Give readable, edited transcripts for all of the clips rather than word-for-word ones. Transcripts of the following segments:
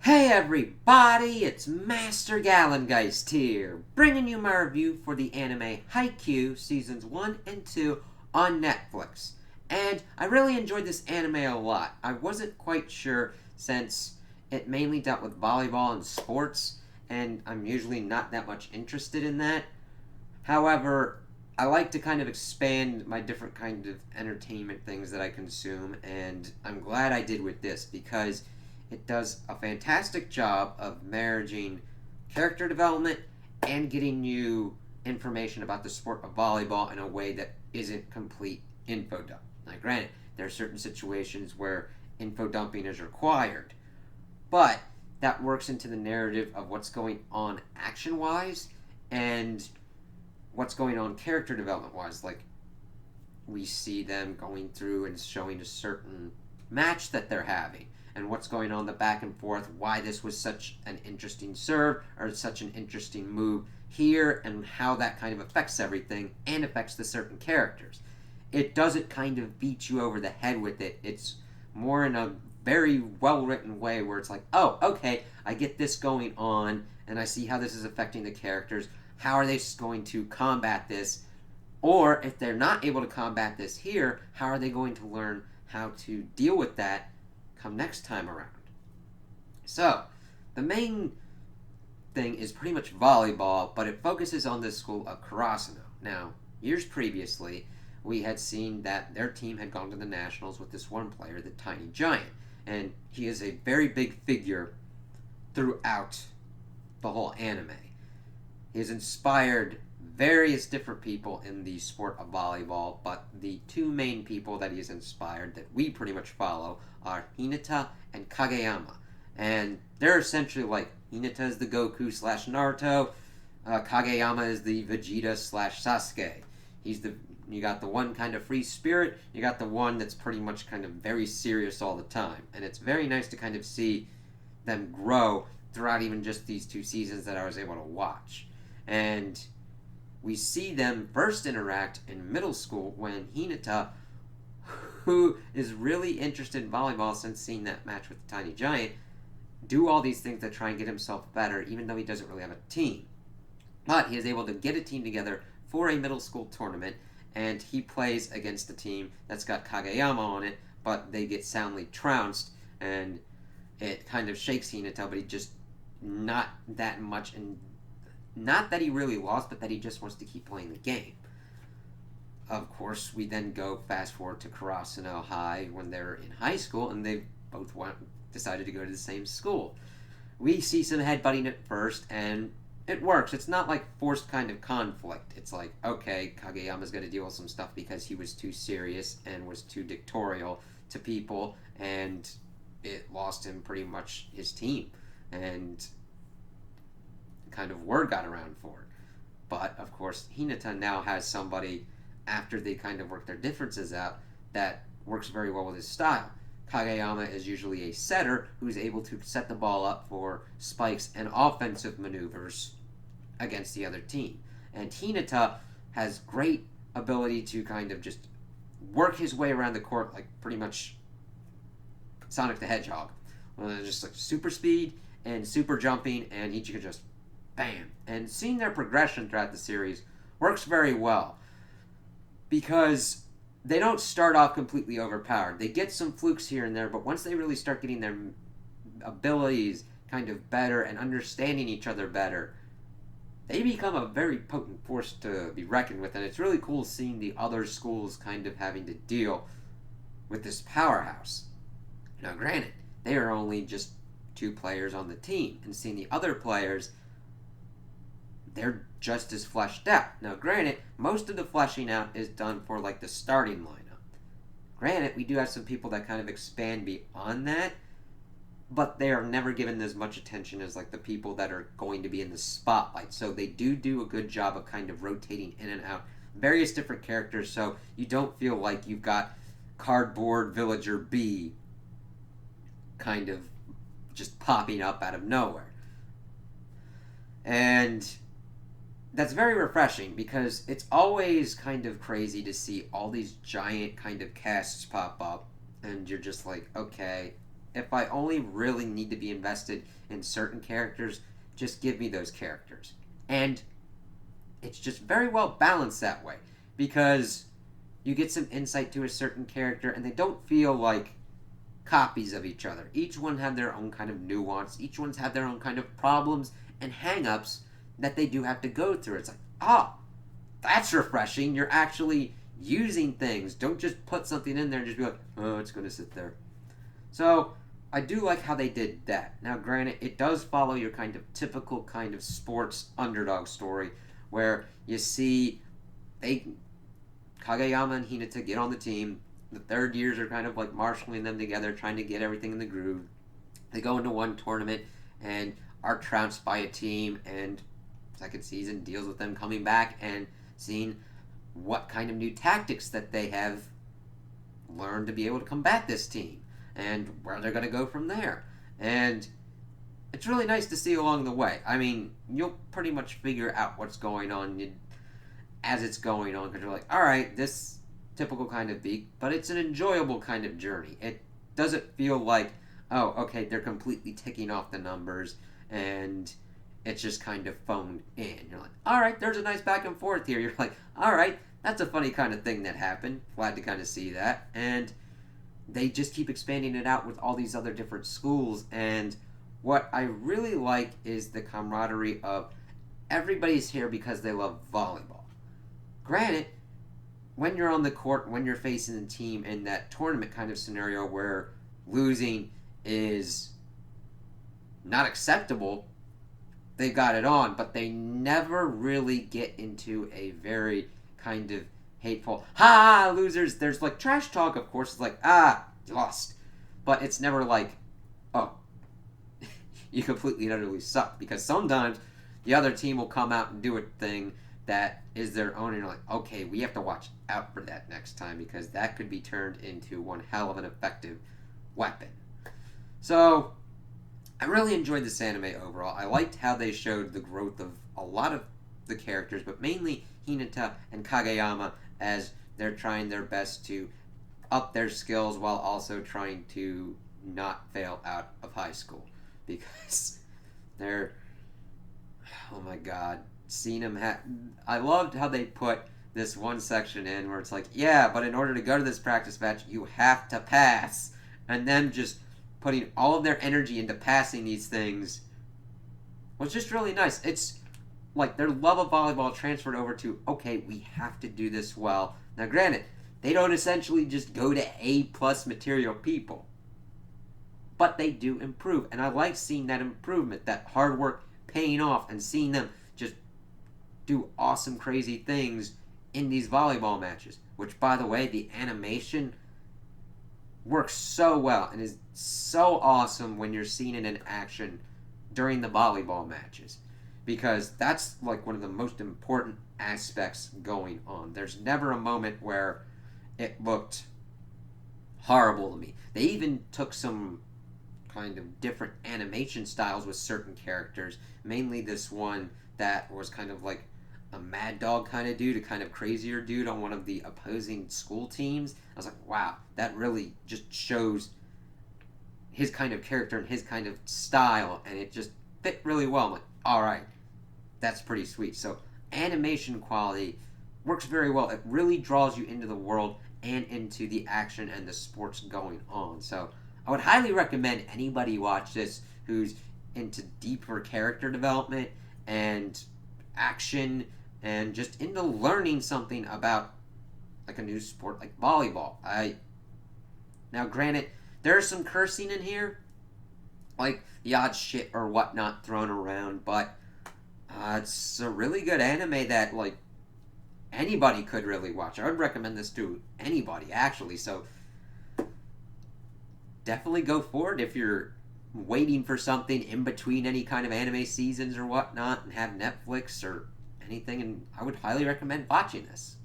Hey everybody, it's Master Gallengeist here, bringing you my review for the anime Haikyu Seasons 1 and 2 on Netflix. And I really enjoyed this anime a lot. I wasn't quite sure since it mainly dealt with volleyball and sports, and I'm usually not that much interested in that. However, I like to kind of expand my different kind of entertainment things that I consume, and I'm glad I did with this because it does a fantastic job of marrying character development and getting you information about the sport of volleyball in a way that isn't complete info dump. Now, granted, there are certain situations where info dumping is required, but that works into the narrative of what's going on action wise and what's going on character development wise. Like, we see them going through and showing a certain match that they're having and what's going on the back and forth, why this was such an interesting serve or such an interesting move here, and how that kind of affects everything and affects the certain characters. It doesn't kind of beat you over the head with it. It's more in a very well written way where it's like, oh, okay, I get this going on and I see how this is affecting the characters. How are they going to combat this? Or if they're not able to combat this here, how are they going to learn how to deal with that come next time around? So, the main thing is pretty much volleyball, but it focuses on the school of Karasuno. Now, years previously, we had seen that their team had gone to the Nationals with this one player, the Tiny Giant, and he is a very big figure throughout the whole anime. He has inspired various different people in the sport of volleyball, but the two main people that he has inspired that we pretty much follow are Hinata and Kageyama. And they're essentially like, Hinata is the Goku slash Naruto, Kageyama is the Vegeta slash Sasuke. You got the one kind of free spirit, you got the one that's pretty much kind of very serious all the time. And it's very nice to kind of see them grow throughout even just these two seasons that I was able to watch. And we see them first interact in middle school when Hinata, who is really interested in volleyball since seeing that match with the Tiny Giant, do all these things to try and get himself better, even though he doesn't really have a team. But he is able to get a team together for a middle school tournament, and he plays against a team that's got Kageyama on it, but they get soundly trounced, and it kind of shakes Hinata, but he just not that much, and not that he really lost, but that he just wants to keep playing the game. Of course, we then go fast forward to Karasuno High when they're in high school, and they both decided to go to the same school. We see some headbutting at first, and it works. It's not like forced kind of conflict. It's like, okay, Kageyama's going to deal with some stuff because he was too serious and was too dictatorial to people, and it lost him pretty much his team. And kind of word got around for it. But, of course, Hinata now has somebody, after they kind of work their differences out, that works very well with his style. Kageyama is usually a setter who's able to set the ball up for spikes and offensive maneuvers against the other team. And Hinata has great ability to kind of just work his way around the court like pretty much Sonic the Hedgehog. Just like super speed and super jumping, and he can just bam. And seeing their progression throughout the series works very well because they don't start off completely overpowered. They get some flukes here and there, but once they really start getting their abilities kind of better and understanding each other better, they become a very potent force to be reckoned with. And it's really cool seeing the other schools kind of having to deal with this powerhouse. Now, granted, they are only just two players on the team, and seeing the other players, they're just as fleshed out. Now, granted, most of the fleshing out is done for, like, the starting lineup. Granted, we do have some people that kind of expand beyond that, but they are never given as much attention as, like, the people that are going to be in the spotlight. So they do a good job of kind of rotating in and out various different characters, so you don't feel like you've got Cardboard Villager B kind of just popping up out of nowhere. And that's very refreshing because it's always kind of crazy to see all these giant kind of casts pop up, and you're just like, okay, if I only really need to be invested in certain characters, just give me those characters. And it's just very well balanced that way because you get some insight to a certain character and they don't feel like copies of each other. Each one have their own kind of nuance. Each one's have their own kind of problems and hang-ups that they do have to go through. It's like, oh, that's refreshing. You're actually using things. Don't just put something in there and just be like, oh, it's going to sit there. So I do like how they did that. Now, granted, it does follow your kind of typical kind of sports underdog story where you see Kageyama and Hinata get on the team. The third years are kind of like marshaling them together, trying to get everything in the groove. They go into one tournament and are trounced by a team, and second season deals with them coming back and seeing what kind of new tactics that they have learned to be able to combat this team and where they're going to go from there. And it's really nice to see along the way. I mean, you'll pretty much figure out what's going on as it's going on because you're like, all right, this typical kind of beat, but it's an enjoyable kind of journey. It doesn't feel like, oh, okay, they're completely ticking off the numbers and it's just kind of phoned in. You're like, all right, there's a nice back and forth here. You're like, all right, that's a funny kind of thing that happened. Glad to kind of see that. And they just keep expanding it out with all these other different schools. And what I really like is the camaraderie of everybody's here because they love volleyball. Granted, when you're on the court, when you're facing a team in that tournament kind of scenario where losing is not acceptable, they got it on, but they never really get into a very kind of hateful, losers. There's like trash talk, of course. It's like, you lost. But it's never like, oh, you completely and utterly suck. Because sometimes the other team will come out and do a thing that is their own, and you're like, okay, we have to watch out for that next time because that could be turned into one hell of an effective weapon. So I really enjoyed this anime overall. I liked how they showed the growth of a lot of the characters, but mainly Hinata and Kageyama as they're trying their best to up their skills while also trying to not fail out of high school because they're, oh my god, seeing them I loved how they put this one section in where it's like, yeah, but in order to go to this practice match, you have to pass. And them just putting all of their energy into passing these things was just really nice. It's like their love of volleyball transferred over to, okay, we have to do this well. Now, granted, they don't essentially just go to A+ material people, but they do improve. And I like seeing that improvement, that hard work paying off, and seeing them just do awesome, crazy things in these volleyball matches. Which, by the way, the animation works so well and is so awesome when you're seeing it in action during the volleyball matches. Because that's like one of the most important aspects going on. There's never a moment where it looked horrible to me. They even took some kind of different animation styles with certain characters. Mainly this one that was kind of like a mad dog kind of dude, a kind of crazier dude on one of the opposing school teams. I was like, wow, that really just shows his kind of character and his kind of style, and it just fit really well. I'm like, alright, that's pretty sweet. So animation quality works very well. It really draws you into the world and into the action and the sports going on. So I would highly recommend anybody watch this who's into deeper character development and action and just into learning something about like a new sport like volleyball. Now granted, there's some cursing in here, like the odd shit or whatnot thrown around, but it's a really good anime that like anybody could really watch. I would recommend this to anybody actually, so definitely go for it if you're waiting for something in between any kind of anime seasons or whatnot and have Netflix or anything, and I would highly recommend watching this.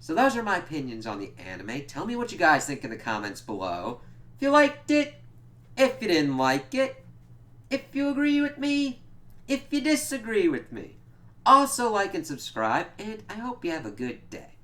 So those are my opinions on the anime. Tell me what you guys think in the comments below. If you liked it, if you didn't like it, if you agree with me, if you disagree with me. Also like and subscribe, and I hope you have a good day.